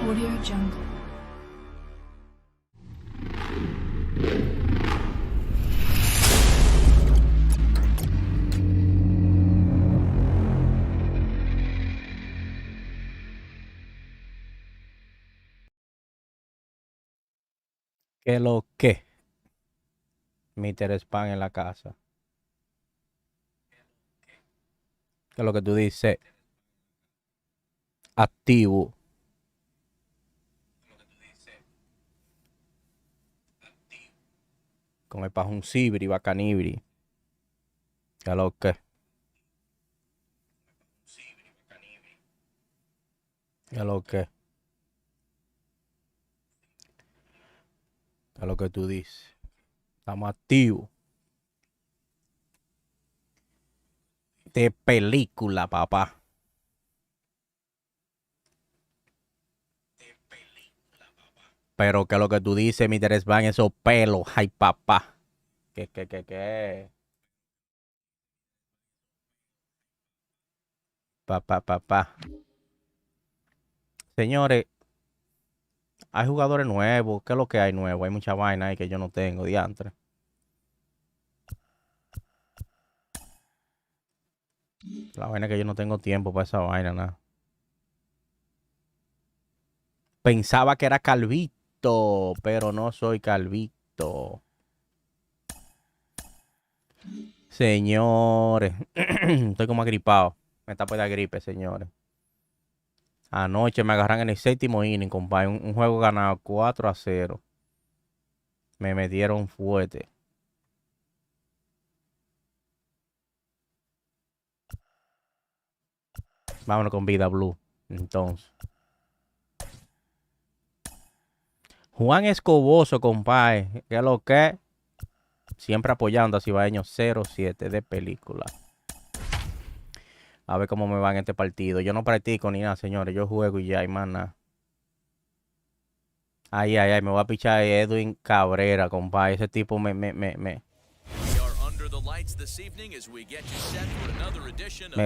Audio Jungle. ¿Qué lo que? Mr. Spam en la casa. ¿Qué es lo que tú dices? Activo. Con el pajón cibri, bacanibri. ¿Qué es lo que? ¿Qué es lo que? ¿Qué es lo que tú dices? Estamos activos. De película, papá. Pero ¿qué es lo que tú dices, Mr. Spam? Esos pelos. Ay, papá. ¿Qué? Papá. Señores, hay jugadores nuevos. ¿Qué es lo que hay nuevo? Hay mucha vaina ahí que yo no tengo, diantre. La vaina es que yo no tengo tiempo para esa vaina, nada. Pensaba que era Calvito, pero no soy Calvito. Señores, estoy como agripado. Me está por la gripe, señores. Anoche me agarran en el séptimo inning, compadre. Un juego ganado 4-0. Me metieron fuerte. Vámonos con vida blue. Entonces. Juan Escoboso, compadre. ¿Qué es lo que? Siempre apoyando a Cibaeño 07 de película. A ver cómo me va en este partido. Yo no practico ni nada, señores. Yo juego y ya, hay más nada. Ay. Me voy a pichar a Edwin Cabrera, compadre. Ese tipo me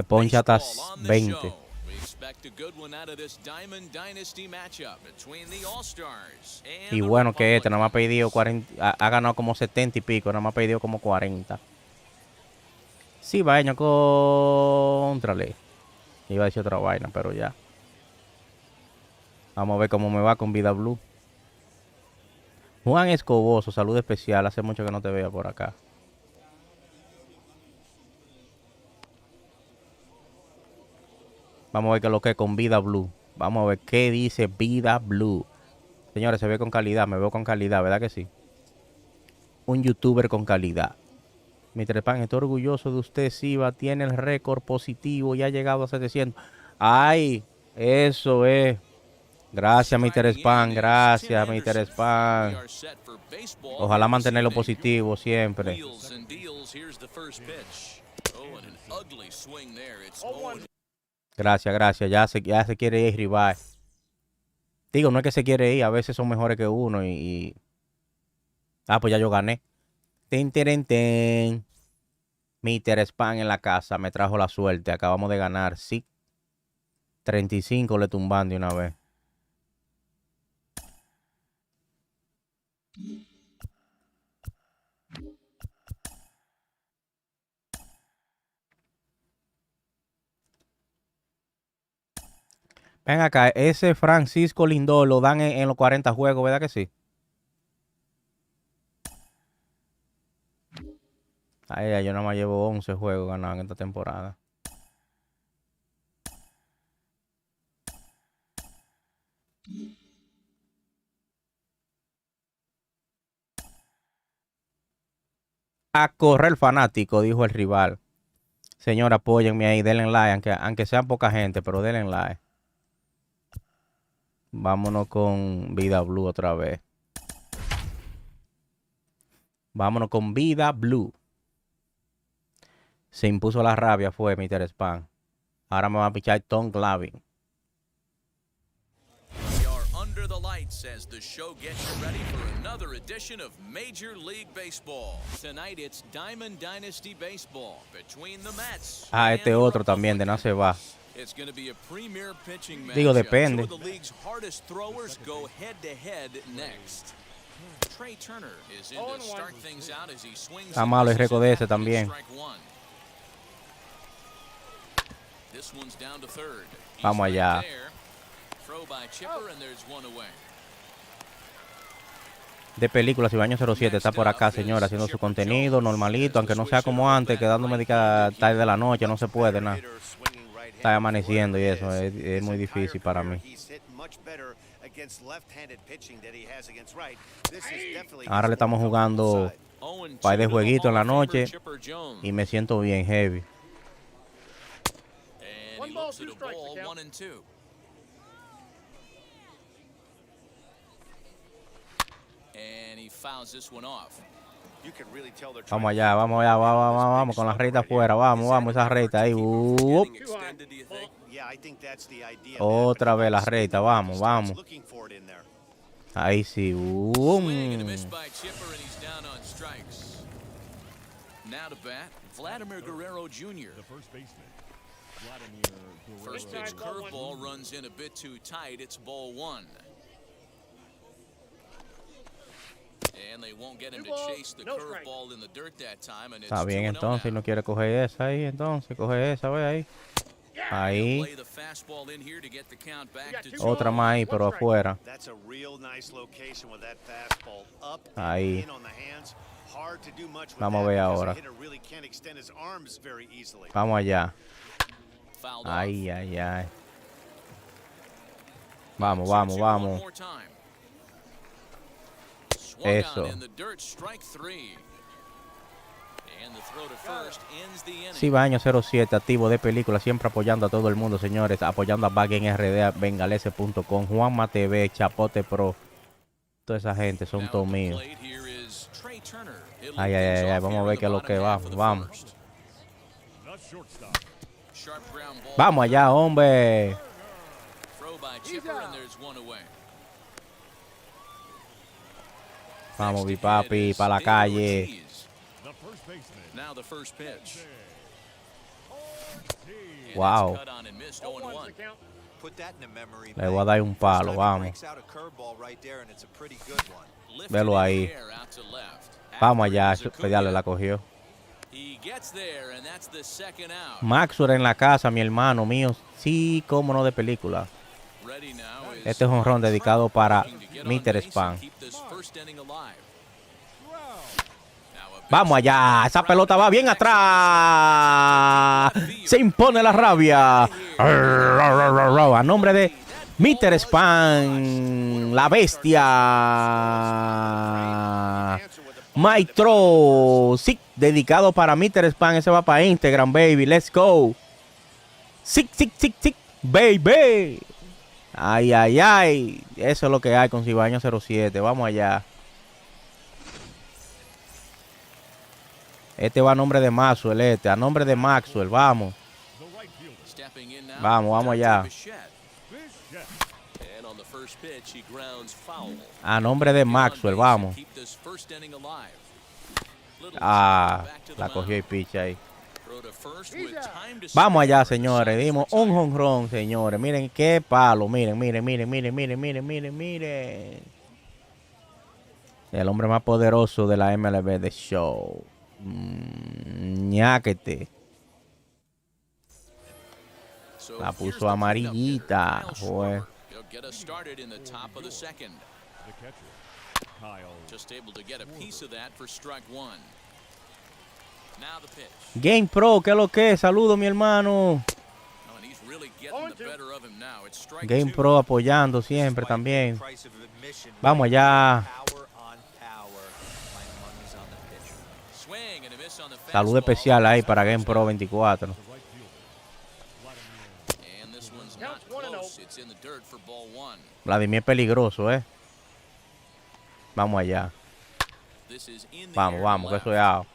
poncha hasta 20. Y bueno, que este nada más ha pedido 40. Ha ganado como 70 y pico. Nada más ha pedido como 40. Sí, vaina contrale. Iba a decir otra vaina, pero ya. Vamos a ver cómo me va con vida blue. Juan Escoboso, salud especial. Hace mucho que no te veo por acá. Vamos a ver qué es lo que es con vida blue. Vamos a ver qué dice vida blue. Señores, se ve con calidad. Me veo con calidad, ¿verdad que sí? Un youtuber con calidad. Mr. Spam, estoy orgulloso de usted, Siva. Tiene el récord positivo y ha llegado a 700. ¡Ay! Eso es. Gracias, Mr. Spam. Gracias, Mr. Spam. Ojalá mantenerlo positivo siempre. Gracias. Ya se quiere ir rival. Digo, no es que se quiere ir. A veces son mejores que uno y... Ah, pues ya yo gané. Ten. Mr. Spam en la casa. Me trajo la suerte. Acabamos de ganar. Sí. 35 le tumban de una vez. Ven acá, ese Francisco Lindor lo dan en los 40 juegos, ¿verdad que sí? Ay, yo nada más llevo 11 juegos ganados en esta temporada. A correr fanático, dijo el rival. Señor, apóyenme ahí, denle like, aunque sean poca gente, pero denle like. Vámonos con Vida Blue otra vez. Vámonos con Vida Blue. Se impuso la rabia, fue Mr. Spam. Ahora me va a pichar Tom Glavine. As the show gets you ready for another edition of Major League Baseball. Tonight it's Diamond Dynasty Baseball between the Mets. Este otro también de no se va. It's going to be a premier pitching match. Digo, depende. Two of the league's hardest throwers go head to head next. Trey Turner is in to start things out as he swings. Está malo el récord de ese también. This one's down to third. Vamos allá. Throw by Chipper and there's one away. De película, Cibaño 07 está por acá, señora, haciendo su contenido normalito, aunque no sea como antes, quedándome tarde de la noche, no se puede, nada. Está amaneciendo y eso, es muy difícil para mí. Ahora le estamos jugando un par de jueguitos en la noche y me siento bien heavy. Vamos allá, vamos con la recta afuera, vamos esa recta ahí. Otra vez la recta, vamos. Ahí sí. First pitch curveball runs in a bit too tight. It's ball one. Está bien, entonces no quiere coger esa ahí, entonces coge esa, ve ahí. Ahí. Otra más ahí, pero afuera. Ahí. Vamos a ver ahora. Vamos allá. Ay. Vamos. Eso. Cibaño 07, activo de película, siempre apoyando a todo el mundo, señores. Apoyando a Baggen RD, bengalese.com, Juanma TV, Chapote Pro. Toda esa gente son todos míos. Ay. Vamos a ver qué es lo que vamos. Vamos allá, hombre. Vamos, mi papi, para la calle. Wow. Le voy a dar un palo, vamos. Velo ahí. Vamos allá, ya le la cogió. Maxwell en la casa, mi hermano mío. Sí, cómo no, de película. Este es un jonrón dedicado para Mr. Spam. Vamos allá, esa pelota va bien atrás. Se impone la rabia. A nombre de Mr. Spam, la bestia. Maestro, sí, dedicado para Mr. Spam. Ese va para Instagram, baby. Let's go. Sí, baby. Ay. Eso es lo que hay con Cibaño 07. Vamos allá. Este va a nombre de Maxwell, a nombre de Maxwell, vamos. Vamos allá. A nombre de Maxwell, vamos. La cogió y picha ahí. Vamos allá, señores. Dimos un jonrón, señores. Miren qué palo. Miren. El hombre más poderoso de la MLB de Show. Ñáquete. So La here's puso the cleanup amarillita. hitter, Kyle Joder. Schwarber. He'll get us started in the top of the second. The catcher, Kyle. Just able to get a piece of that for strike one. Now the pitch. Game Pro, ¿qué es lo que es? Saludos, mi hermano. Oh, and he's really getting the better of him now. It's strike Game two. Pro apoyando siempre también. Vamos allá. Swing and a miss on the Salud fastball. especial ahí para Game Pro 24. And this one's not close. It's in the dirt for ball one. Vladimir peligroso, ¿eh? Vamos allá. This is in the Vamos, air vamos, que left. eso es out.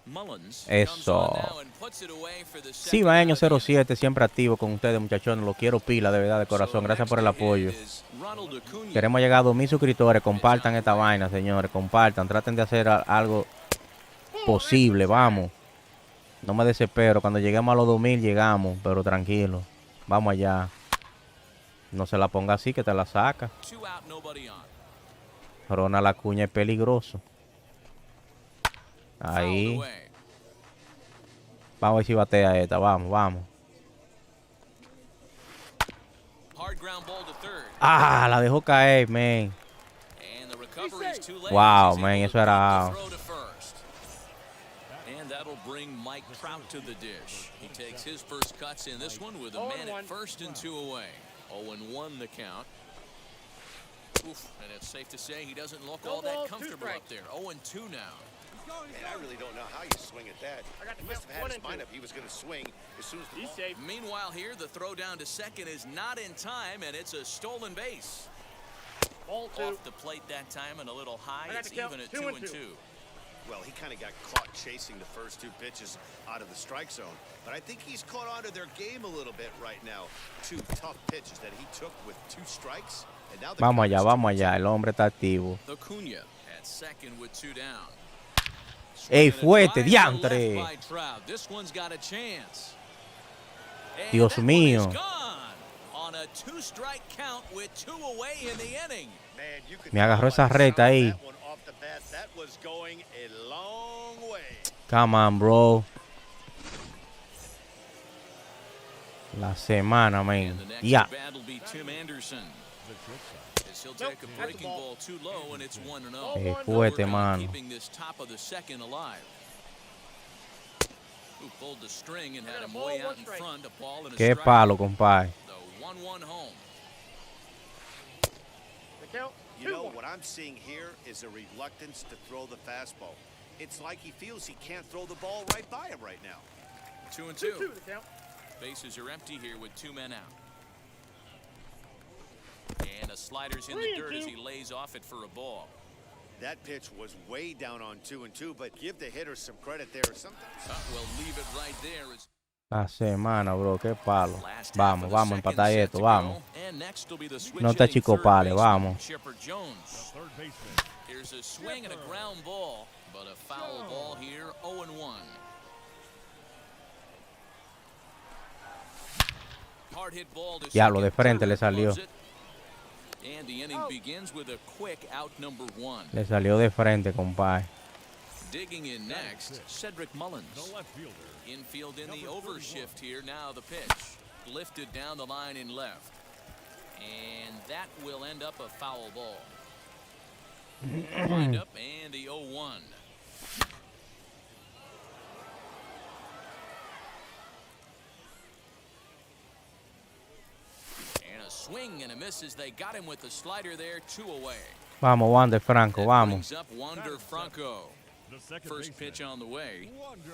Mullins Eso. comes on now and puts it away for the Sí, second Baeño out of the inning. 07, siempre activo con ustedes, muchachones. Lo quiero pila, de verdad, de corazón. Gracias por el apoyo. Queremos llegar a 2000 suscriptores. Compartan esta vaina, señores. Compartan. Traten de hacer algo posible. Vamos. No me desespero. Cuando lleguemos a los 2000, llegamos. Pero tranquilo. Vamos allá. No se la ponga así, que te la saca. 2 out, nobody on. Ronald Acuña es peligroso. Fouled Ahí. away. Vamos a ver si batea esta. Vamos, vamos. Hard ground ball to third. Ah, la dejó caer, man. And the recovery is too late. Wow, He's man, able eso to era beat the throw to first. And that'll bring Mike Trout to the dish. He takes his first cuts in this one with a man at first and 2 away. 0-1 the count. Oof, and it's safe to say he doesn't look all that comfortable up there. 0-2 now. Man, I really don't know how you swing at that. He must have had his mind up. He was going to swing as soon as the ball... Meanwhile here, the throw down to second is not in time, and it's a stolen base. Ball two. Off the plate that time and a little high. It's even at 2-2. Well, he kind of got caught chasing the first 2 pitches out of the strike zone. But I think he's caught on to their game a little bit right now. 2 tough pitches that he took with 2 strikes. And now the Vamos count allá, is vamos 2-2. allá. El hombre está activo. Acuña at second with 2 down. Ey, fuerte, Swinging a drive to diantre. left by Trout. This one's got a chance. And Dios that one is mío. gone on a 2-strike count with 2 away in the inning. Man, you could Me agarró tell esa by the recta sound of ahí. that one off the bat, that was going a long way. Come on, bro. La semana, man. And the next Ya. bat will be Tim Anderson. As he'll take a breaking ball too low, and it's 1-0. Ey, fuerte, Working on mano. keeping this top of the second alive. Who pulled the string and had him way out in front. A ball and a Qué strike. palo, compadre. The 1-1 home. You know, what I'm seeing here is a reluctance to throw the fastball. It's like he feels he can't throw the ball right by him right now. 2-2. Bases are empty here with 2 men out. And a slider's in the dirt as he lays off it for a ball. That pitch was way down on 2-2, but give the hitter some credit there or something. We'll leave it right there. As La semana, bro. Qué palo. last half Vamos, of the vamos, second empatar set esto, to vamos. go. And next will be the switch No te hitting third achicopales, baseman, vamos. Chipper Jones. Third baseman. Here's a swing and a ground ball, but a foul ball here, 0-1. Hard hit ball to Diablo, de second. frente le Turner salió. gloves it. And the inning begins with a quick out number 1. Le salió de frente, compadre. Digging in next, Cedric Mullins. The left fielder. Infield in the overshift here. Now the pitch. Lifted down the line in left. And that will end up a foul ball. Wind up and the 0-1. And a swing and a miss as they got him with the slider there, 2 away. Vamos, Wander Franco, That vamos. brings up Wander Franco. The second First baseman. pitch on the way. Wonder.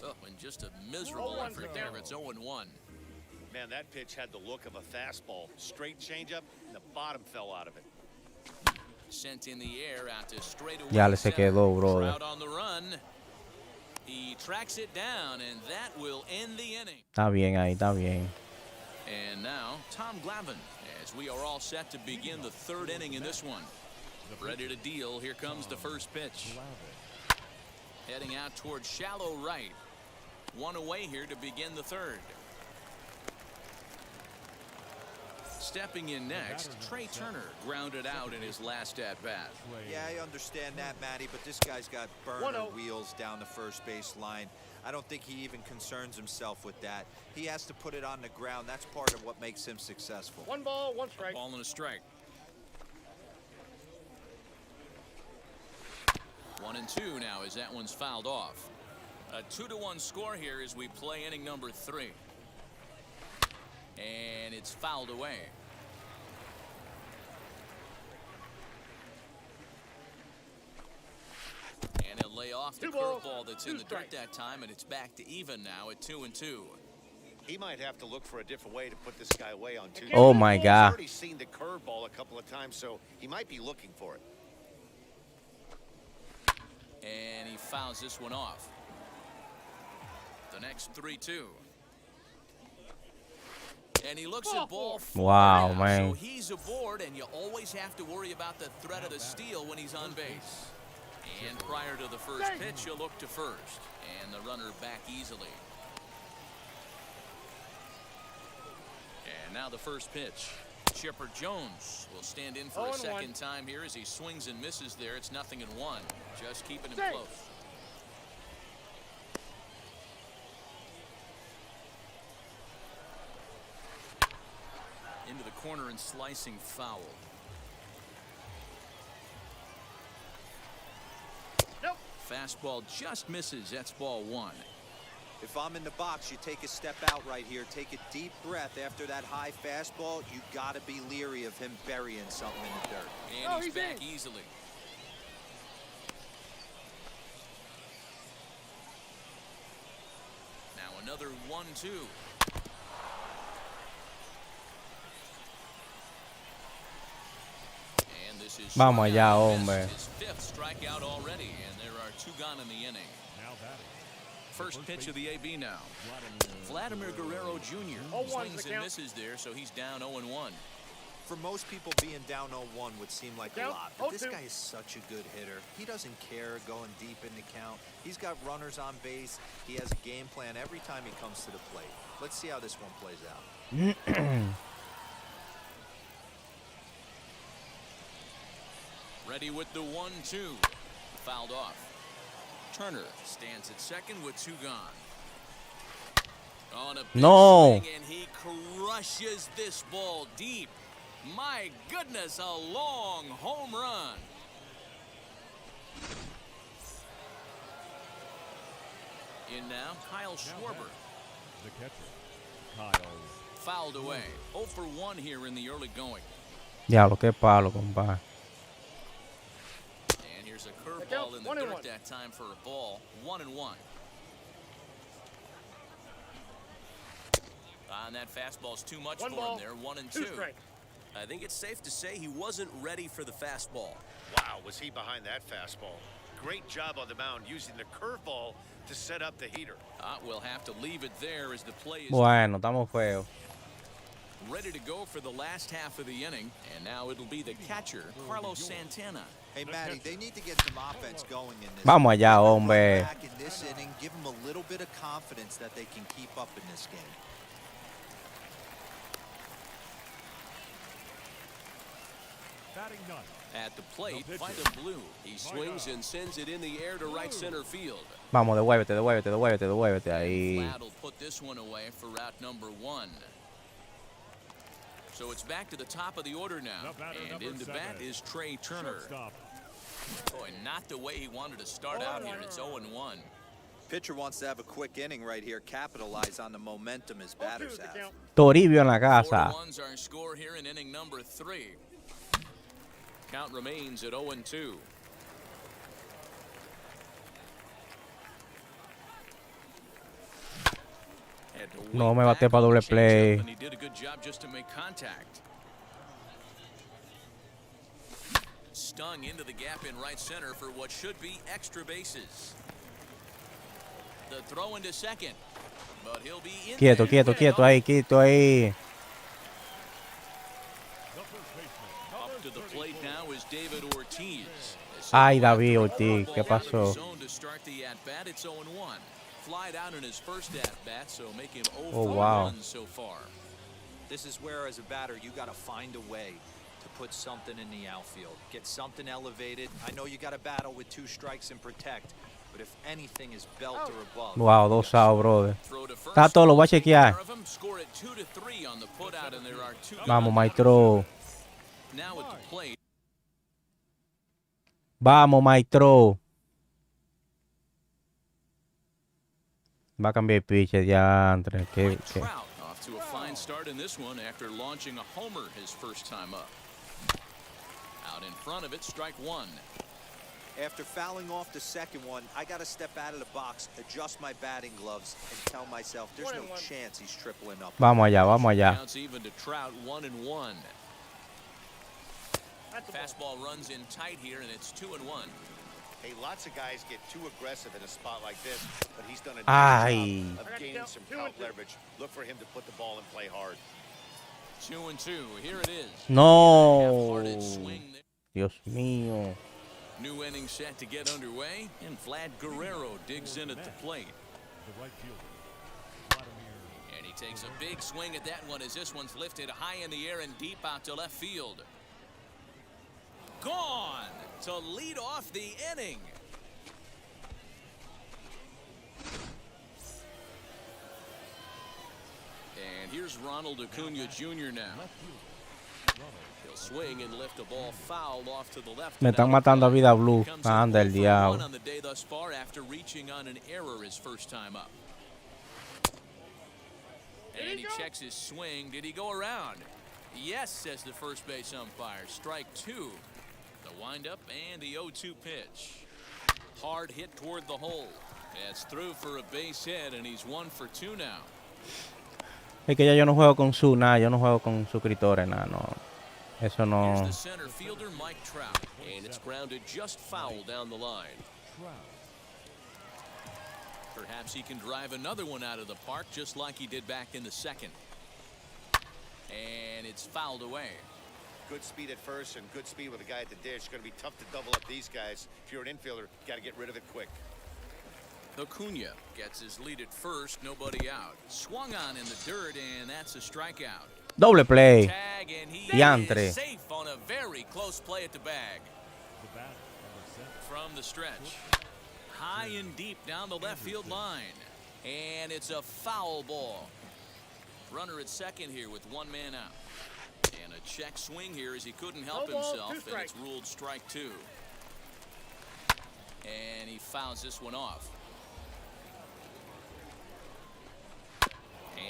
Oh, and just a miserable effort there. It's 0-1. Man, that pitch had the look of a fastball. Straight changeup, and the bottom fell out of it. Sent in the air out to straightaway. Ya le se center. quedó, brother. Trout on the run. He tracks it down, and that will end the inning. Está bien ahí, está bien. And now, Tom Glavine, as we are all set to begin the 3rd inning in this one. Ready to deal. Here comes the first pitch. Heading out towards shallow right. 1 away here to begin the 3rd. Stepping in next, Trey Turner grounded out in his last at-bat. Yeah, I understand that, Matty, but this guy's got burner wheels down the first base line. I don't think he even concerns himself with that. He has to put it on the ground. That's part of what makes him successful. 1 ball, 1 strike. Ball and a strike. 1-2 now as that one's fouled off. A 2-1 score here as we play inning number 3. And it's fouled away. And he'll lay off the curveball that's in the dirt that time, and it's back to even now at 2-2. He might have to look for a different way to put this guy away on 2. Oh my He's God. already seen the curveball a couple of times, so he might be looking for it. And he fouls this one off. The next 3-2. And he looks at ball 4 Wow, now, man. So he's aboard, and you always have to worry about the threat of the steal when he's on base. And prior to the first pitch, you look to first. And the runner back easily. And now the first pitch. Chipper Jones will stand in for a second time here as he swings and misses there. It's 0-1. Just keeping him close. Into the corner and slicing foul. Nope. Fastball just misses. That's ball 1. If I'm in the box, you take a step out right here. Take a deep breath after that high fastball. You got to be leery of him burying something in the dirt. And he's back easily. Now another 1-2. And this is Vamos allá, swung hombre. and missed. His 5th strikeout already, and there are 2 gone in the inning. Now batting. First pitch of the AB now. Vladimir Guerrero Jr. swings and misses there, so he's down 0-1. For most people, being down 0-1 would seem like a lot, but this guy is such a good hitter. He doesn't care going deep in the count. He's got runners on base. He has a game plan every time he comes to the plate. Let's see how this one plays out. Ready with the 1-2. Fouled off. Turner stands at second with 2 gone. On a big swing, and he crushes this ball deep. My goodness, a long home run. In now, Kyle Schwarber. The catcher, Kyle. Fouled away. 0 for 1 here in the early going. Diablo, qué palo, compadre. And here's a curveball in the dirt that time for a ball. 1-1. And that fastball's too much for him there. 1-2. I think it's safe to say he wasn't ready for the fastball. Wow, was he behind that fastball. Great job on the mound using the curveball to set up the heater. We'll have to leave it there as the play is Bueno, estamos feos. ready to go for the last half of the inning. And now it'll be the catcher, Carlos Santana. Hey, Matty, they need to get some offense going in this. Vamos allá, Right hombre. back in this inning, give them a little bit of confidence that they can keep up in this game. Batting ninth. At the plate, No by pitcher. the blue. He swings and sends it in the air to right center field. Vamos, devuélvete, devuélvete, devuélvete, devuélvete. Ahí. Vlad will put this one away for route number 1. So it's back to the top of the order now. The batter, And number in the bat 7. is Trey Turner. Shortstop. Boy, not the way he wanted to start out here. It's 0-1. Pitcher wants to have a quick inning right here, capitalize on the momentum his batters have. Toribio en la casa. 4-1's our score here in inning number 3. Count remains at 0-2. No me bate pa doble play. And he did a good job just to make contact. Stung into the gap in right center for what should be extra bases. The throw into second, but he'll be in Quieto, there. quieto, quieto ahí, quieto ahí. The first baseman. Up to the plate now is David Ortiz. Ay, David Ortiz, ¿qué pasó? Zone to start the at-bat. It's 0-1. Flied out in his first at-bat, so make him 0 Oh, for wow. 1 so far. This is where, as a batter, you got to find a way to put something in the outfield. Get something elevated. I know you got to battle with 2 strikes and protect, but if anything is belt or above. Wow, 2 outs, brother. Throw to first, Tato, lo voy a take chequear. care of him, score it 2-3 on the putout, and there are 2 Vamos, gone. maestro. Now at the plate. Vamos, maestro. Va a cambiar el pitcher ya, Andrés. Mike Trout off to a fine start in this one after launching a homer his first time up. Out in front of it, strike 1. After fouling off the second one, I got to step out of the box, adjust my batting gloves, and tell myself there's no chance he's tripling up. Vamos allá, vamos allá. Counts even to Trout, 1-1. Fastball runs in tight here, and it's 2-1. Hey, lots of guys get too aggressive in a spot like this, but he's done a Ay. nice job of gaining some count leverage. Look for him to put the ball and play hard. 2-2. Here it is. No. Half-hearted swing there. Dios mío. New inning set to get underway, and Vlad Guerrero digs in at the plate. The right fielder, Vladimir. And he takes a big swing at that one as this one's lifted high in the air and deep out to left field. Gone to lead off the inning. And here's Ronald Acuna Jr. now. He'll swing and lift a ball foul off to the left. Me están matando a vida blue. Comes in Anda el 0 for 1 diablo. on the day thus far after reaching on an error his first time up. And he checks his swing. Did he go around? Yes, says the first base umpire. Strike 2. The windup and the 0-2 pitch. Hard hit toward the hole. It's through for a base hit, and he's 1 for 2 now. Es que ya yo no juego con su nada, yo no juego con suscriptores, nada, no. Eso no. Here's the center fielder, Mike Trout, and it's grounded just foul down the line. Perhaps he can drive another one out of the park just like he did back in the second. And it's fouled away. Good speed at first and good speed with a guy at the dish. It's going to be tough to double up these guys. If you're an infielder, got to get rid of it quick. Acuna gets his lead at first, nobody out. Swung on in the dirt, and that's a strikeout. Doble play. Tag, and he Diantre. is safe on a very close play at the bag. The bat, number 7. From the stretch. High and deep down the left field line. And it's a foul ball. Runner at second here with 1 man out. And a check swing here as he couldn't help himself, and it's ruled strike 2. And he fouls this one off.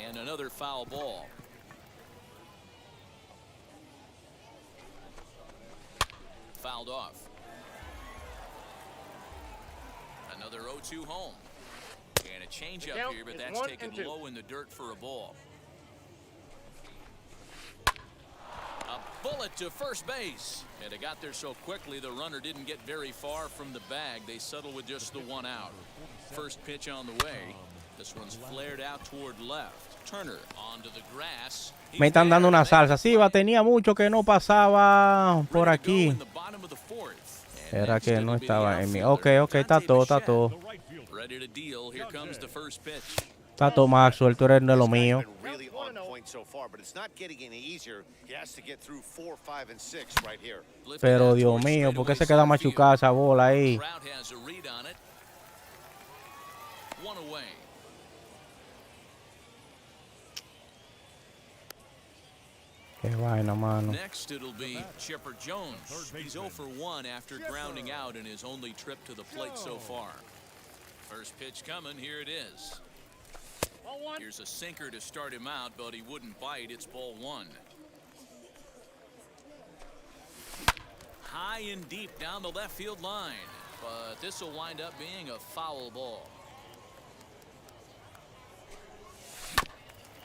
And another foul ball. Fouled off. Another 0-2 home. And a changeup here, but that's taken low in the dirt for a ball. A bullet to first base. And it got there so quickly, the runner didn't get very far from the bag. They settled with just the 1 out. First pitch on the way. This one's flared out toward left. Turner onto the grass. Me están dando una salsa. Sí, tenía mucho que no pasaba por aquí. Era que no estaba en mí. Ok, está todo, está todo. Ready to deal. Here comes the first pitch. Está todo, Maxwell, tú eres de lo mío. Really on point so far, but it's not getting any easier. He has to get through 4, 5, and 6 right here. Pero Dios mío, ¿por qué se queda machucada esa bola ahí? Trout has a read on it. 1 away. Qué vaina, mano. Next, it'll be Chipper Jones. He's 0 for 1 after grounding out in his only trip to the plate so far. First pitch coming. Here it is. Here's a sinker to start him out, but he wouldn't bite. It's ball 1. High and deep down the left field line, but this will wind up being a foul ball.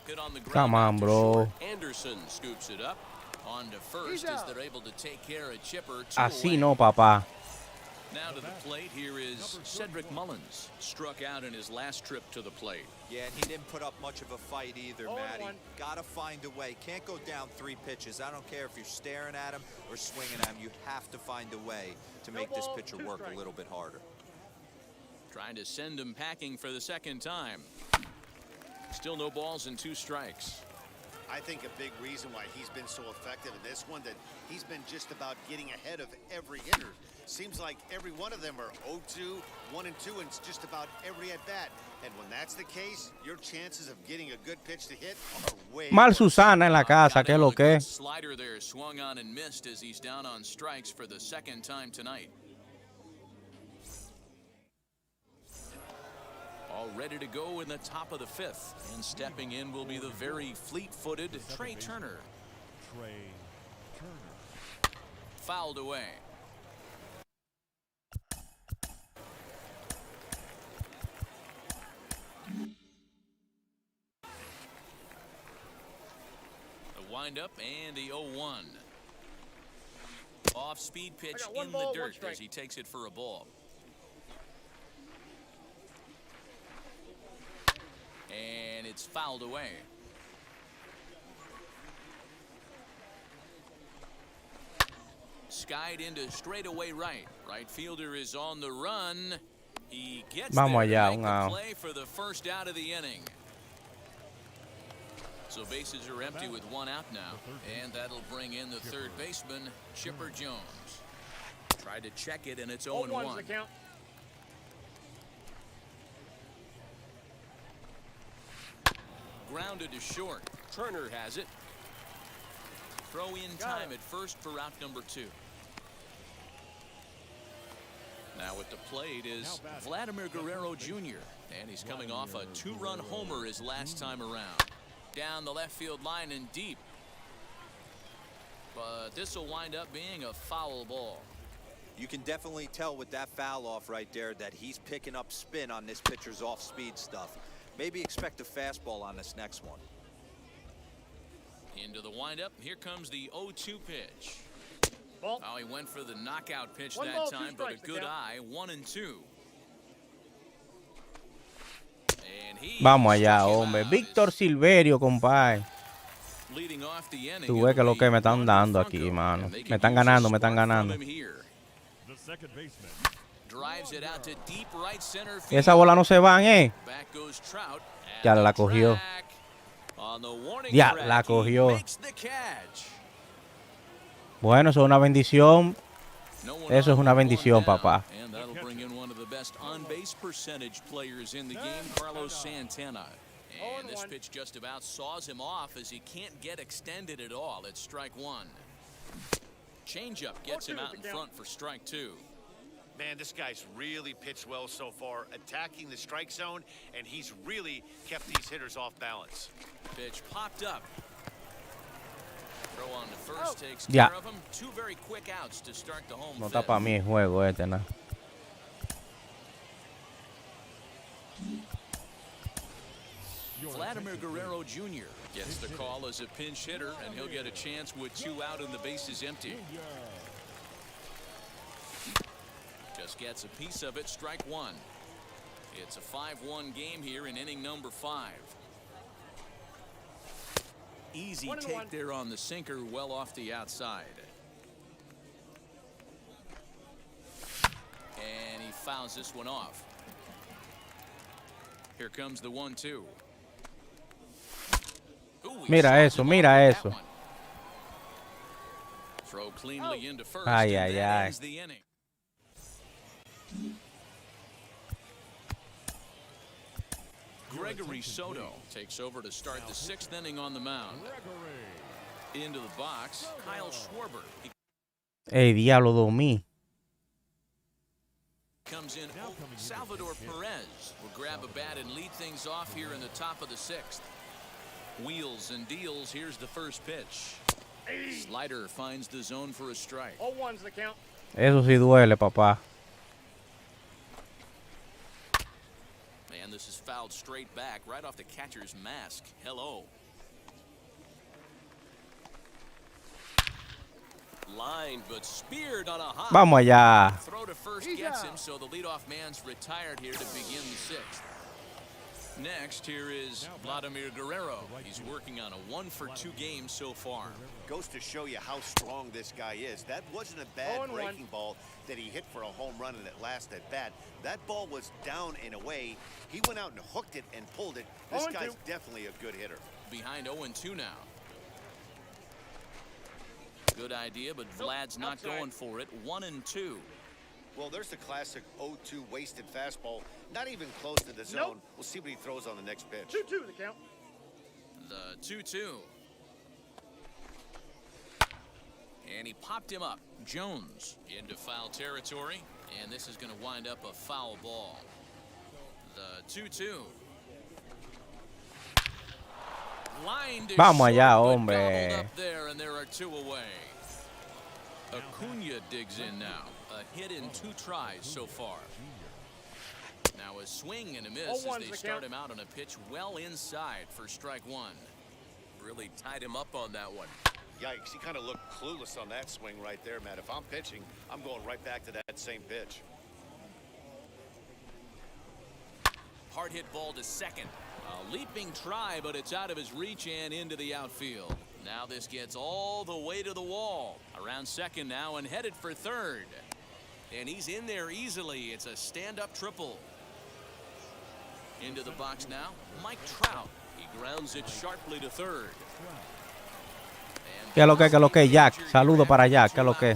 Hit on the ground. Come on, bro. Anderson scoops it up on to first as they're able to take care of Chipper. Así no, papá. Now to the plate, here is Cedric Mullins. Struck out in his last trip to the plate. Yeah, and he didn't put up much of a fight either, Matty. Gotta find a way. Can't go down 3 pitches. I don't care if you're staring at him or swinging at him. You have to find a way to make this pitcher work a little bit harder. Trying to send him packing for the second time. Still no balls and 2 strikes. I think a big reason why he's been so effective in this one, that he's been just about getting ahead of every hitter. Seems like every one of them are 0-2, 1-2, and it's just about every at-bat. And when that's the case, your chances of getting a good pitch to hit are way Mal worse. Susana en la casa, que es lo que. Slider there swung on and missed as he's down on strikes for the second time tonight. All ready to go in the top of the fifth, and stepping in will be the very fleet-footed Trey Turner. Trey Turner. Fouled away. The windup and the 0-1. Off-speed pitch in the dirt as he takes it for a ball. And it's fouled away. Skied into straightaway right. Right fielder is on the run. He gets Vamos there allá, to make un the out. play for the first out of the inning. So bases are empty with one out now, and that'll bring in the third baseman, Chipper Jones. Tried to check it, and it's 0-1. Grounded to short. Turner has it. Throw in time at first for out number 2. Now at the plate is Vladimir Guerrero Jr., and he's coming off a 2-run homer his last time around. Down the left field line and deep. But this will wind up being a foul ball. You can definitely tell with that foul off right there that he's picking up spin on this pitcher's off-speed stuff. Maybe expect a fastball on this next one. Into the windup. Here comes the 0-2 pitch. Oh, he went for the knockout pitch that time, but a good eye. 1-2. And he Vamos allá, struck him hombre. out. Víctor Silverio, compadre. Leading off the inning, Tú ves que lo que me están it'll be dando Funko, aquí, mano. and they Me can están use a ganando, me están spark from ganando. him here. The second baseman. Drives it out to deep right center field. Esa bola no se van, Back goes Trout. at Ya the la cogió. track. On the warning Ya track, la he cogió. makes the catch. Bueno, eso es una bendición. No one Eso es on, una one bendición, down. papá. And that'll bring in one of the best on-base percentage players in the game, Carlos Santana. And this pitch just about saws him off as he can't get extended at all. It's strike 1. Changeup gets him out in front for strike 2. Man, this guy's really pitched well so far, attacking the strike zone, and he's really kept these hitters off balance. Pitch popped up. Throw on to first takes Ya. care of him. 2 very quick outs to start the home No fifth. está para mí el juego este, nada. Vladimir Guerrero Jr. gets the call as a pinch hitter, and he'll get a chance with 2 out and the bases empty. Just gets a piece of it, strike 1. It's a 5-1 game here in inning number 5. Easy take there on the sinker, well off the outside. And he fouls this one off. Here comes the 1-2. Ooh, he Mira saws eso, him mira off with eso. that one. Throw cleanly into first, Ay, and ay, that ay. ends the inning. Gregory Soto takes over to start the 6th inning on the mound. Into the box, Kyle Schwarber. He Ey, diablo, dormí. comes in. Oh, Salvador Perez will grab a bat and lead things off here in the top of the 6th. Wheels and deals. Here's the first pitch. Slider finds the zone for a strike. 0-1's the count. Eso sí duele, papá. And this is fouled straight back, right off the catcher's mask. Hello. Lined but speared on a hop. Vamos allá. Throw to first gets him, so the leadoff man's retired here to begin the 6th. Next, here is Vladimir Guerrero. He's working on a 1-for-2 game so far. Goes to show you how strong this guy is. That wasn't a bad breaking ball that he hit for a home run in that last at bat. That ball was down and away. He went out and hooked it and pulled it. This guy's definitely a good hitter. Behind 0-2 now. Good idea, but Vlad's not going for it. 1-2. Well, there's the classic 0-2 wasted fastball. Not even close to the zone. We'll see what he throws on the next pitch. 2-2 the count. The 2-2. And he popped him up. Jones into foul territory. And this is going to wind up a foul ball. The 2-2. Line to Vamos short, allá, but hombre. gobbled up there, and there are 2 away. Acuna digs in now. A hit in 2 tries so far. Now a swing and a miss as they start him out on a pitch well inside for strike 1. Really tied him up on that one. Yikes, he kind of looked clueless on that swing right there, Matt. If I'm pitching, I'm going right back to that same pitch. Hard hit ball to second. A leaping try, but it's out of his reach and into the outfield. Now this gets all the way to the wall. Around second now and headed for third. And he's in there easily. It's a stand-up triple. Into the box now, Mike Trout. He grounds it sharply to third. ¿Qué es lo que, Jack? Saludo para Jack. ¿Qué es lo que?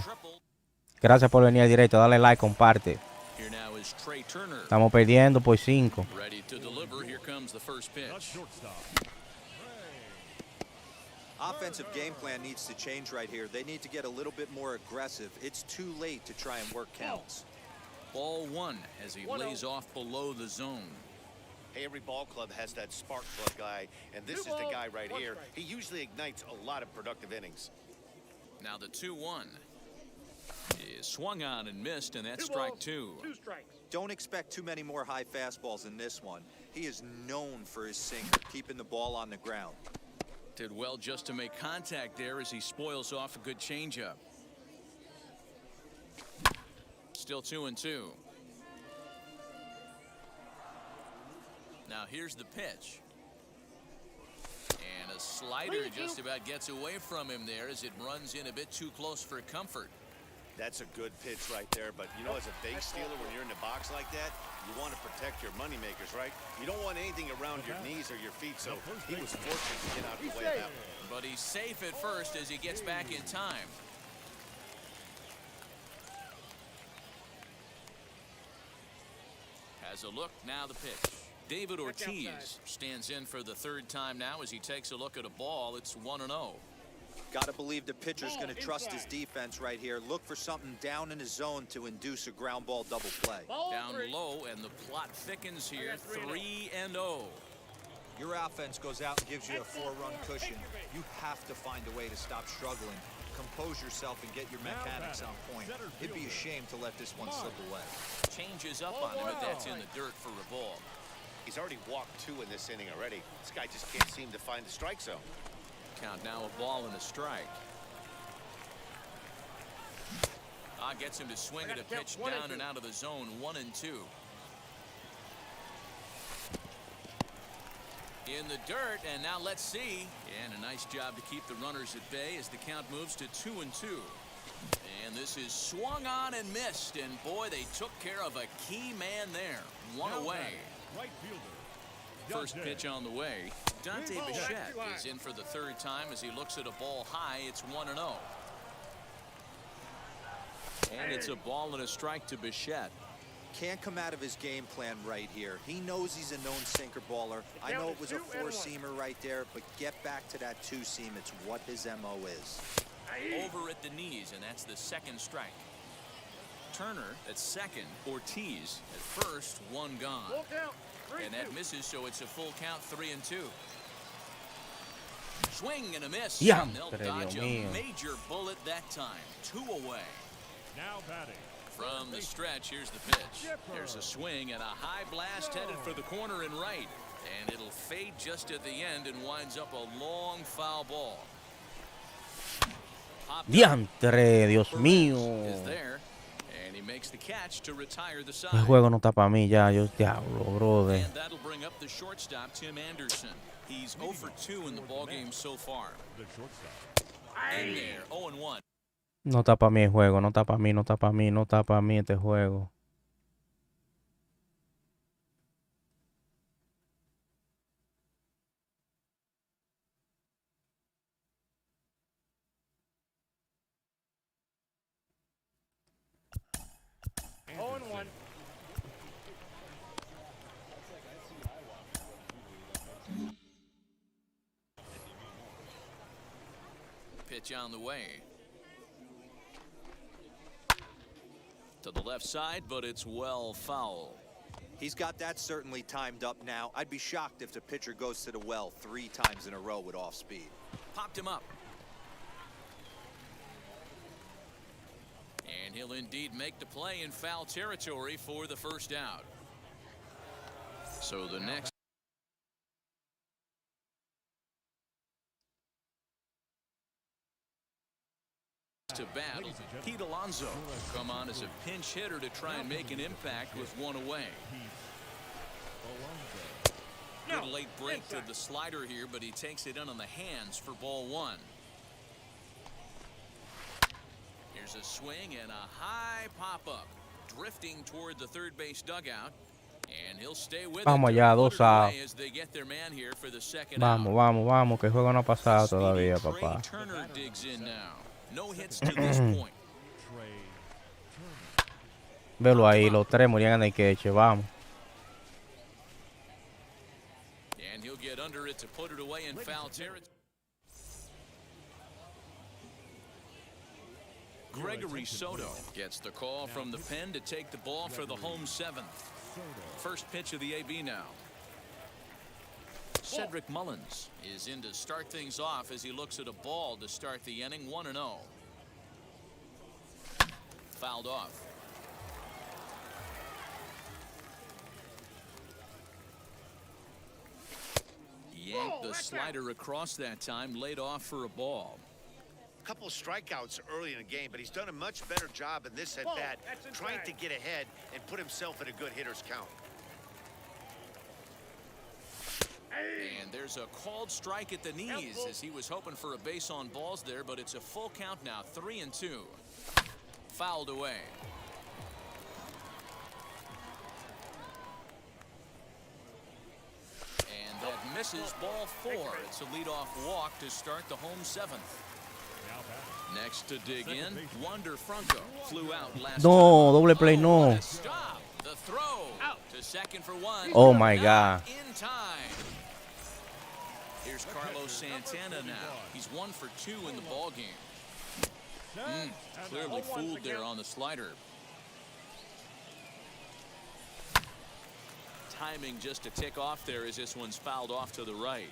Gracias por venir al directo. Dale like, comparte. Estamos perdiendo por 5. Ready to deliver. Here comes the first pitch. Shortstop. Offensive game plan needs to change right here. They need to get a little bit more aggressive. It's too late to try and work counts. Ball 1 as he lays off below the zone. Hey, every ball club has that spark plug guy, and this is the guy right here. He usually ignites a lot of productive innings. Now the 2-1 is swung on and missed, and that's strike 2. 2 strikes. Don't expect too many more high fastballs in this one. He is known for his sinker, keeping the ball on the ground. Did well just to make contact there as he spoils off a good changeup. Still 2-2. Now here's the pitch. And a slider just about gets away from him there as it runs in a bit too close for comfort. That's a good pitch right there, but you know, as a base stealer, when you're in the box like that, you want to protect your money makers, right? You don't want anything around your knees or your feet, so he was fortunate to get out of the way of that one. But he's safe at first as he gets back in time. Has a look, now the pitch. David Ortiz stands in for the 3rd time now as he takes a look at a ball. It's 1-0. Gotta believe the pitcher's gonna trust his defense right here. Look for something down in his zone to induce a ground ball double play. Down low, and the plot thickens here. 3-0. Your offense goes out and gives you a 4-run cushion. You have to find a way to stop struggling. Compose yourself and get your mechanics on point. It'd be a shame to let this one slip away. Changes up on him, but that's in the dirt for a ball. He's already walked 2 in this inning already. This guy just can't seem to find the strike zone. Count now, a ball and a strike. Gets him to swing at a pitch down and out of the zone. 1-2. In the dirt, and now let's see. And a nice job to keep the runners at bay as the count moves to 2-2. And this is swung on and missed, and boy, they took care of a key man there. 1 away. Right fielder. First pitch on the way. Dante Bichette is in for the 3rd time as he looks at a ball high. It's 1-0. And it's a ball and a strike to Bichette. Can't come out of his game plan right here. He knows he's a known sinker baller. I know it was a 4-seamer right there, but get back to that 2-seam. It's what his MO is. Over at the knees, and that's the 2nd strike. Turner at 2nd. Ortiz at 1st. 1 gone. And that misses, so it's a full count. 3-2. Swing and a miss. Yeah, and they'll dodge a major bullet that time. 2 away. Now batting. From the stretch, here's the pitch. There's a swing and a high blast headed for the corner and right. And it'll fade just at the end and winds up a long foul ball. Diantre, Dios mío. Is there, and he makes the catch to retire the side. El juego no está para mí ya, yo diablo, brother. And that'll bring up the shortstop, Tim Anderson. He's 0 for 2 in the ballgame so far. The shortstop. In there, 0-1. No está para mí el juego, no está para mí, no está para mí, no está para mí este juego. Pitch on the way. To the left side, but it's well foul. He's got that certainly timed up now. I'd be shocked if the pitcher goes to the well 3 times in a row with off speed. Popped him up. And he'll indeed make the play in foul territory for the first out. So the next to bat, Pete Alonso will come on as a pinch hitter to try and make an impact with one away. Good late break to the slider here, but he takes it in on the hands for ball 1. Here's a swing and a high pop-up, drifting toward the third base dugout, and he'll stay with Vamos it allá, 2 outs. as they get their man here for the second Vamos, out. vamos, vamos, que el juego no ha pasado Speedy todavía, Trey papá. Turner digs in now. No hits to this point. Velo ahí, los 3 morían en el queche, vamos. And he'll get under it to put it away in foul territory. Gregory Soto gets the call from the pen to take the ball for the home 7th. First pitch of the AB now. Cedric Mullins is in to start things off as he looks at a ball to start the inning. 1-0. Fouled off. Yanked the slider across that time, laid off for a ball. A couple of strikeouts early in the game, but he's done a much better job in this at-bat, trying to get ahead and put himself in a good hitter's count. And there's a called strike at the knees as he was hoping for a base on balls there, but it's a full count now, 3-2. Fouled away. And that misses ball 4. It's a leadoff walk to start the home 7th. Next to dig in, Wander Franco flew out last No, doble play, no. what a stop. The throw to second for 1. Oh my Not God. in time. Here's Carlos Santana now. He's 1 for 2 in the ball game. Clearly fooled there on the slider. Timing just to tick off there as this one's fouled off to the right.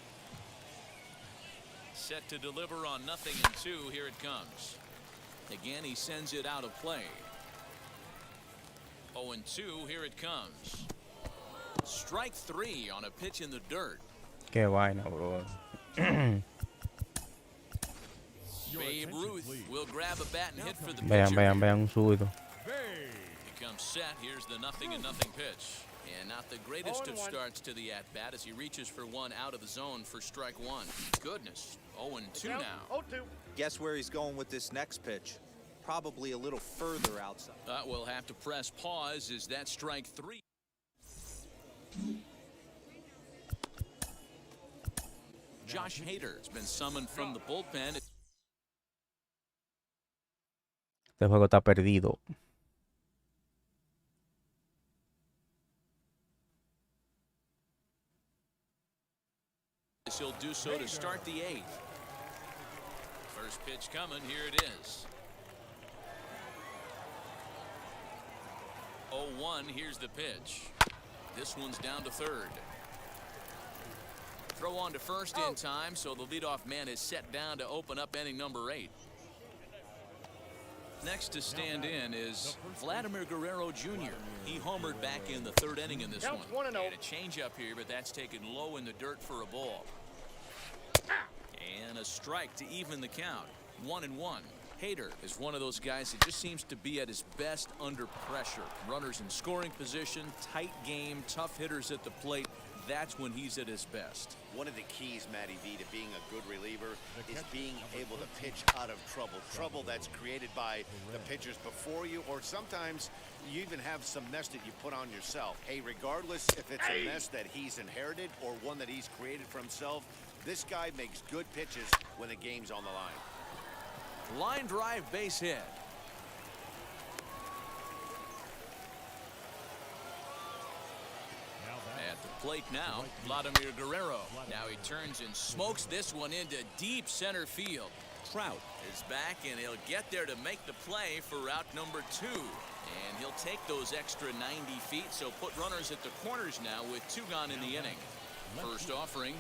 Set to deliver on 0-2. Here it comes. Again, he sends it out of play. 0-2. Here it comes. Strike 3 on a pitch in the dirt. Qué vaina, bro. Babe Ruth will grab a bat and hit for the Vean, pitcher. vean, vean un súbito. He comes set. Here's the 0-0 pitch. And not the greatest of starts to the at-bat as he reaches for 1 out of the zone for strike 1. Goodness. 0-2 now. Guess where he's going with this next pitch? Probably a little further outside. We'll have to press pause as that strike 3. Josh Hader has been summoned from the bullpen. Este juego está perdido. He'll do so to start the 8th. First pitch coming. Here it is. 0-1. Here's the pitch. This one's down to third. Throw on to first in time, so the leadoff man is set down to open up inning number 8. Next to stand in is Vladimir Guerrero Jr. He homered back in the 3rd inning in this one. And a changeup here, but that's taken low in the dirt for a ball. And a strike to even the count. 1-1. Hader is one of those guys that just seems to be at his best under pressure. Runners in scoring position, tight game, tough hitters at the plate. That's when he's at his best. One of the keys, Matty V, to being a good reliever is being able to pitch out of trouble. Trouble that's created by the pitchers before you, or sometimes you even have some mess that you put on yourself. Hey, regardless if it's a mess that he's inherited or one that he's created for himself, this guy makes good pitches when the game's on the line. Line drive, base hit. At the plate now, Vladimir Guerrero. Now he turns and smokes this one into deep center field. Trout is back, and he'll get there to make the play for route number 2. And he'll take those extra 90 feet, so put runners at the corners now with 2 gone in the inning. First offering.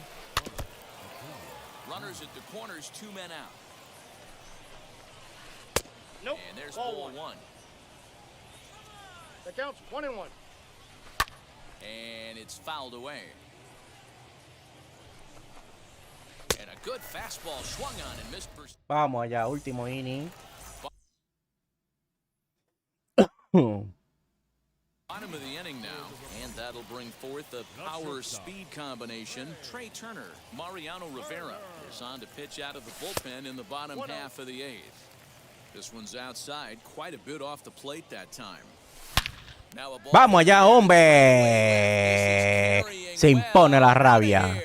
Runners at the corners, 2 men out. Nope. And there's ball 1. That counts 1-1. And it's fouled away. And a good fastball swung on and missed. Vamos allá, último inning. Bottom of the inning now, and that'll bring forth the power-speed combination. Trey Turner, Mariano Rivera is on to pitch out of the bullpen in the bottom half of the 8th. This one's outside, quite a bit off the plate that time. Now a ball. Vamos allá, hombre. Se impone la rabia.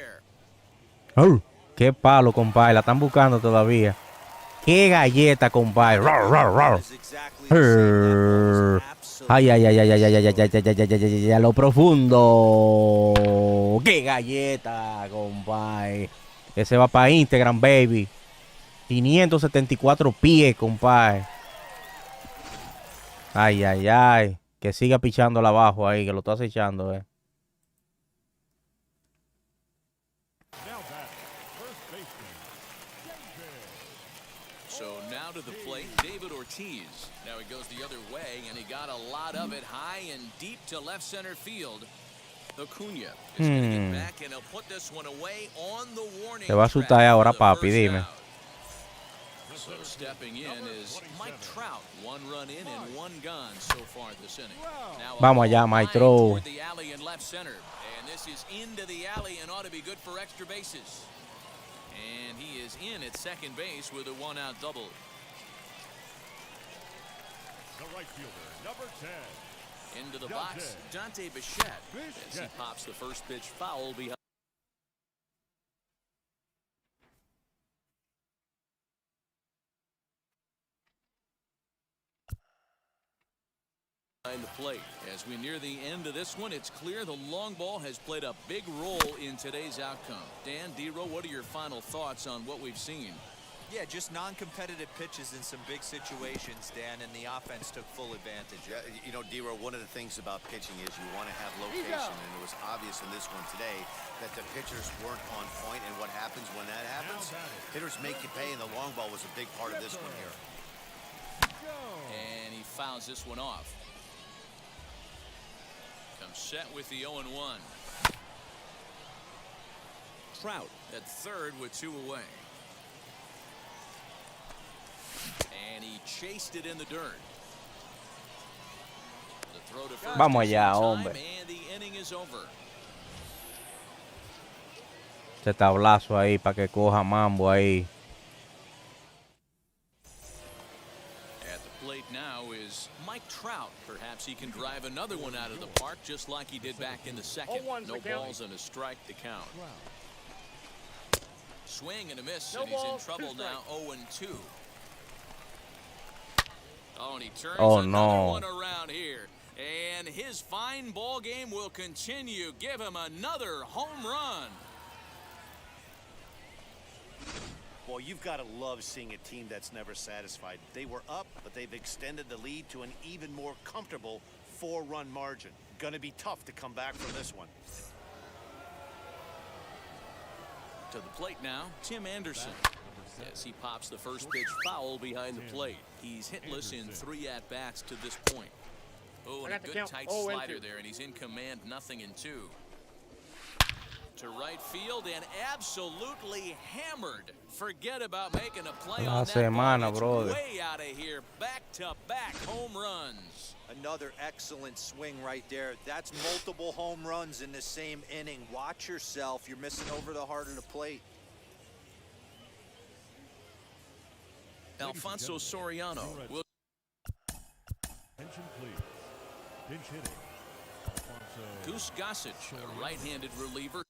Oh, qué palo, compadre. La están buscando todavía. Qué galleta, compadre. Ay, ay, ay, ay, ay, ay, ay, ay, ay, ay, ay, ay, a lo profundo. Qué galleta, compadre. Ese va para Instagram, baby. 574 pies, compadre. Ay, ay, ay. Que siga pichándola abajo ahí, que lo está acechando, Now batting, first baseman, David. So now to the plate, David Ortiz. Now he goes the other way, and he got a lot of it high and deep to left center field. Acuna is going to get back, and he'll put this one away on the warning. Te va a asustar ahora, papi, dime. So stepping in is Mike Trout. 1 run in and 1 gone so far this inning. Now vamos allá, maestro. the alley in left center, and this is into the alley and ought to be good for extra bases. And he is in at second base with a 1-out double. The right fielder, number 10. Into the box, Dante Bichette, as he pops the first pitch foul behind the plate. As we near the end of this one, it's clear the long ball has played a big role in today's outcome. Dan, D-Row, what are your final thoughts on what we've seen? Yeah, just non-competitive pitches in some big situations, Dan, and the offense took full advantage. Yeah, you know, D-Row, one of the things about pitching is you want to have location, and it was obvious in this one today that the pitchers weren't on point, and what happens when that happens? Hitters make you pay, and the long ball was a big part of this one here. And he fouls this one off. Comes set with the 0-1. Trout at third with 2 away. And he chased it in the dirt. The throw to first. Vamos allá, hombre. And the inning is over. Este tablazo ahí para que coja mambo ahí. At the plate now is Mike Trout. Perhaps he can drive another one out of the park just like he did back in the second. No balls and a strike to count. Swing and a miss, and he's in trouble now. 0-2. Oh, and he turns another one around here. And his fine ball game will continue. Give him another home run. Well, you've got to love seeing a team that's never satisfied. They were up, but they've extended the lead to an even more comfortable 4-run margin. Gonna be tough to come back from this one. To the plate now, Tim Anderson. As he pops the first pitch foul behind the plate. He's hitless in 3 at-bats to this point. Oh, and a good tight slider there, and he's in command, 0-2. To right field and absolutely hammered. Forget about making a play on that ball. It's way out of here. Back-to-back home runs. Another excellent swing right there. That's multiple home runs in the same inning. Watch yourself. You're missing over the heart of the plate. Alfonso Soriano will. Attention, please. Pinch hitting. Alfonso. Goose Gossage, a right-handed reliever.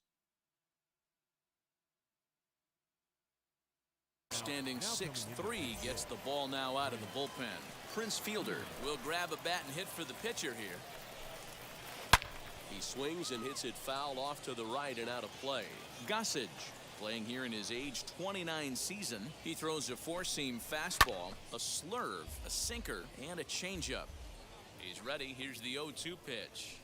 Standing 6'3", gets the ball now out of the bullpen. Prince Fielder will grab a bat and hit for the pitcher here. He swings and hits it foul off to the right and out of play. Gossage Playing here in his age 29 season, he throws a four-seam fastball, a slurve, a sinker, and a changeup. He's ready. Here's the 0-2 pitch.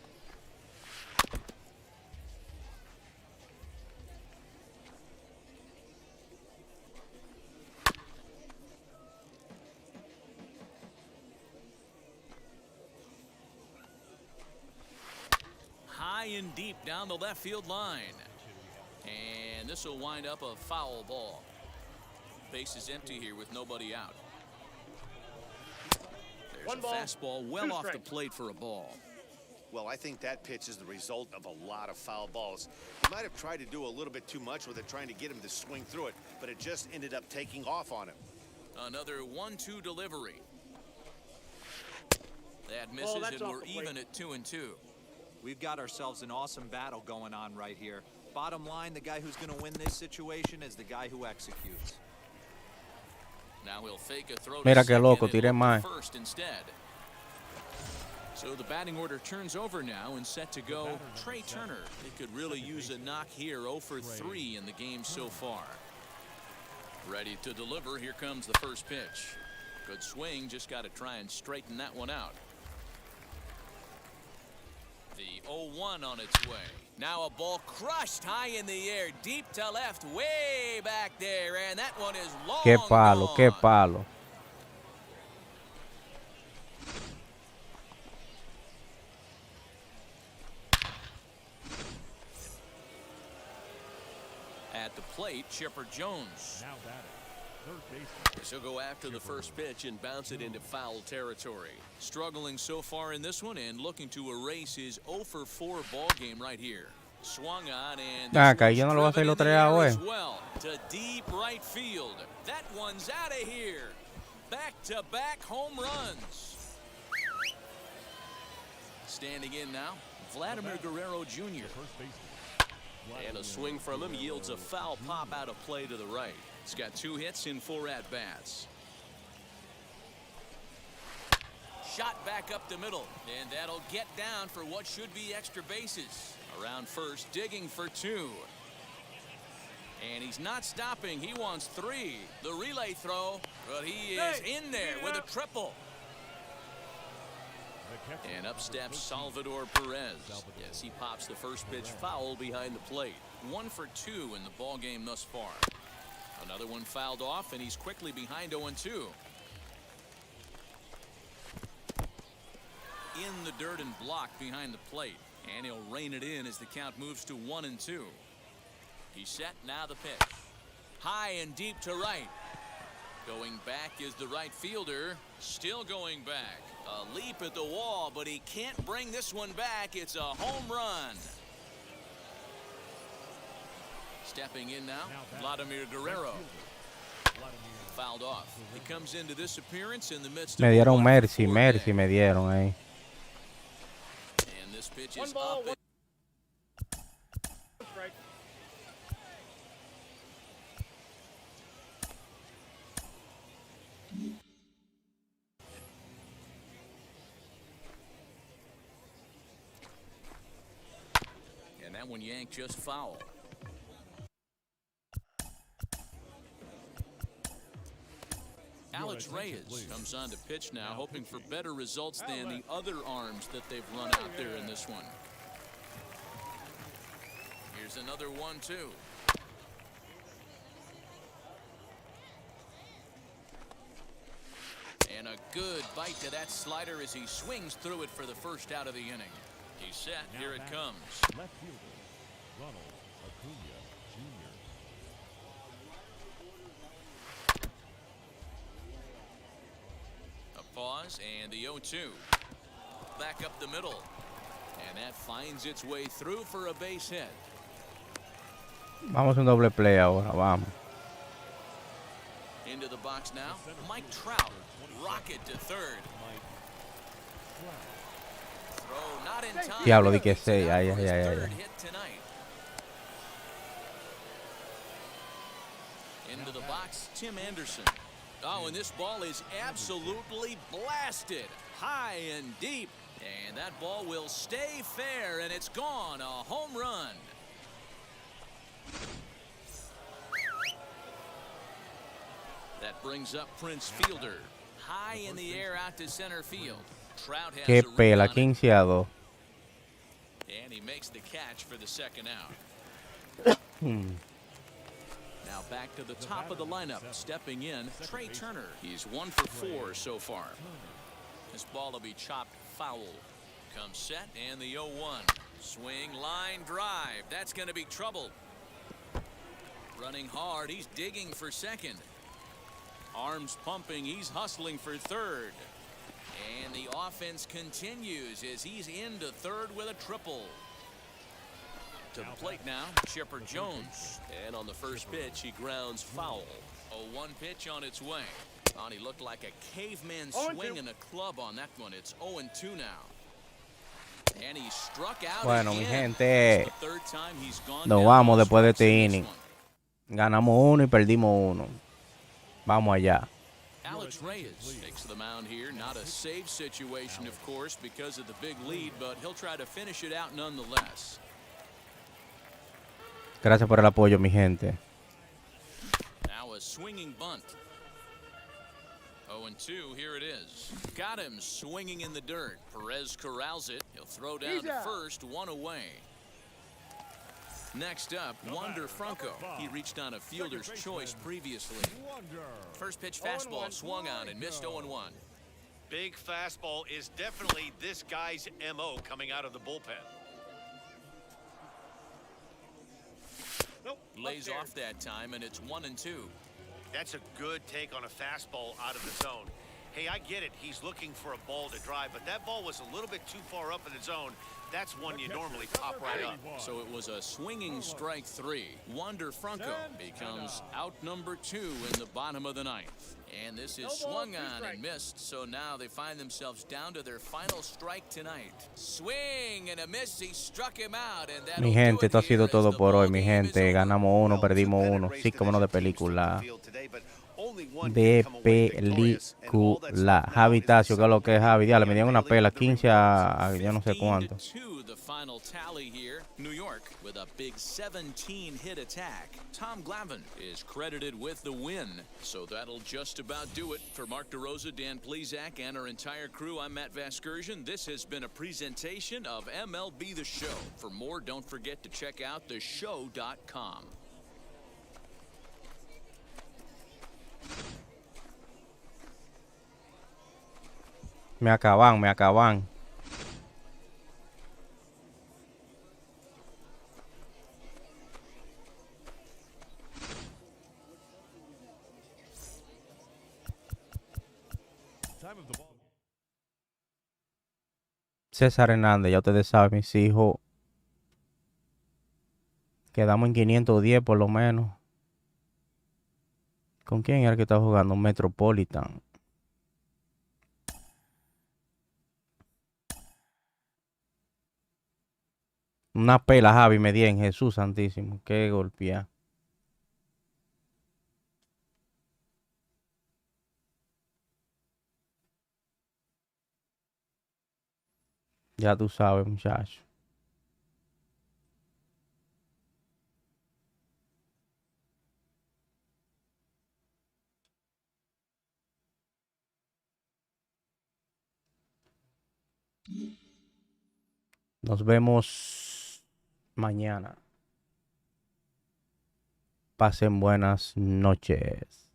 High and deep down the left field line. And this will wind up a foul ball. Base is empty here with nobody out. There's a fastball well off the plate for a ball. Well, I think that pitch is the result of a lot of foul balls. He might have tried to do a little bit too much with it, trying to get him to swing through it, but it just ended up taking off on him. Another 1-2 delivery. That misses, and we're even at 2-2. We've got ourselves an awesome battle going on right here. Bottom line, the guy who's going to win this situation is the guy who executes. Now he'll fake a throw Mira to que loco, second and tiré mal. look to first instead. So the batting order turns over now and set to go Trey Turner. He could really use a knock here. 0 for 3 in the game so far. Ready to deliver. Here comes the first pitch. Good swing. Just got to try and straighten that one out. The 0-1 on its way. Now a ball crushed high in the air, deep to left, way back there, and that one is long Qué palo, gone. qué palo. At the plate, Chipper Jones. Now batting, third baseman. He'll go after the first pitch and bounce it into foul territory. Struggling so far in this one and looking to erase his 0 for 4 ball game right here. Swung on and Acá, yo no lo voy a hacer los tres as hoy. well to deep right field. That one's out of here. Back-to-back home runs. Standing in now, Vladimir Guerrero Jr. First baseman. And a swing from him yields a foul pop out of play to the right. He's got 2 hits in 4 at-bats. Shot back up the middle, and that'll get down for what should be extra bases. Around first, digging for 2. And he's not stopping. He wants 3. The relay throw, but he is in there with a triple. And up steps Salvador Perez. Yes, he pops the first pitch foul behind the plate. 1 for 2 in the ball game thus far. Another one fouled off, and he's quickly behind 0-2. In the dirt and blocked behind the plate. And he'll rein it in as the count moves to 1-2. He's set, now the pitch. High and deep to right. Going back is the right fielder. Still going back. A leap at the wall, but he can't bring this one back. It's a home run. Stepping in now, Vladimir Guerrero. Fouled off. He comes into this appearance in the midst of Me dieron a mercy, 1-4 mercy day. me dieron ahí. And this pitch is up. And that one yanked just foul. Alex Reyes comes on to pitch now, hoping for better results than the other arms that they've run out there in this one. Here's another 1-2. And a good bite to that slider as he swings through it for the first out of the inning. He's set. Here it comes. Left fielder, Ronald Acuna Jr. A pause and the 0-2. Back up the middle. And that finds its way through for a base hit. Vamos a un doble play ahora, vamos. Into the box now, Mike Trout. Rocket to third. Throw not in time. Diablo, di que He's sí. out Ay, for ay, his ay, third ay. hit tonight. Into the box, Tim Anderson. Oh, and this ball is absolutely blasted. High and deep. And that ball will stay fair, and it's gone. A home run. That brings up Prince Fielder. High in the air out to center field. Trout has Qué a read pela, on it, 15-2. and he makes the catch for the second out. Now back to the top of the lineup. Stepping in, Trey Turner. He's 1 for 4 so far. This ball will be chopped foul. Comes set, and the 0-1. Swing, line, drive. That's going to be trouble. Running hard. He's digging for second. Arms pumping. He's hustling for third. And the offense continues as he's into third with a triple. To the plate now, Chipper Jones. And on the first pitch, he grounds foul. 0-1 pitch on its way. He looked like a caveman swinging a club on that one. It's 0-2 now. And he struck out Bueno, mi again. gente, It's the third time he's gone nos down vamos on después de strikes este in this inning. one. Ganamos uno y perdimos uno. Vamos allá. Alex Reyes takes the mound here. Not a save situation, of course, because of the big lead, but he'll try to finish it out nonetheless. Gracias por el apoyo, mi gente. Now a swinging bunt. 0-2, here it is. Got him swinging in the dirt. Perez corrals it. He'll throw down to first, 1 away. Next up, Wander Franco. He reached on a fielder's choice previously. First pitch fastball swung on and missed 0-1. Big fastball is definitely this guy's MO coming out of the bullpen. Lays off that time, and it's 1-2. That's a good take on a fastball out of the zone. Hey, I get it. He's looking for a ball to drive, but that ball was a little bit too far up in the zone. That's one you normally pop right up. So it was a swinging strike 3. Wander Franco becomes out number 2 in the bottom of the ninth. And this is swung on and missed, so now they find themselves down to their final strike tonight. Swing and a miss. He struck him out, and that'll Mi do gente, it esto ha here sido as todo the por hoy, ball mi game is gente. over. Ganamos uno, Well, perdimos two uno. pennant Sí, como no, de race division teams to the película. field today, but only one De can come away victorious, and all that's película. left now Javi is the Tacio, que es lo que es Javi. Diablo, me dieron una Bailey pela with the 15 a yo no sé cuánto. 15-2, the final tally here. New York with a big 17-hit attack. Tom Glavine is credited with the win. So that'll just about do it. For Mark DeRosa, Dan Plezak, and our entire crew, I'm Matt Vasgersian. This has been a presentation of MLB The Show. For more, don't forget to check out theshow.com. Me acaban, me acaban. Time of the ball. César Hernández, ya ustedes saben, mis hijos. Quedamos en 510 por lo menos. ¿Con quién era que estaba jugando? Metropolitan. Una pela, Javi, me di en Jesús Santísimo. Qué golpeada. Ya tú sabes, muchacho. Nos vemos mañana. Pasen buenas noches.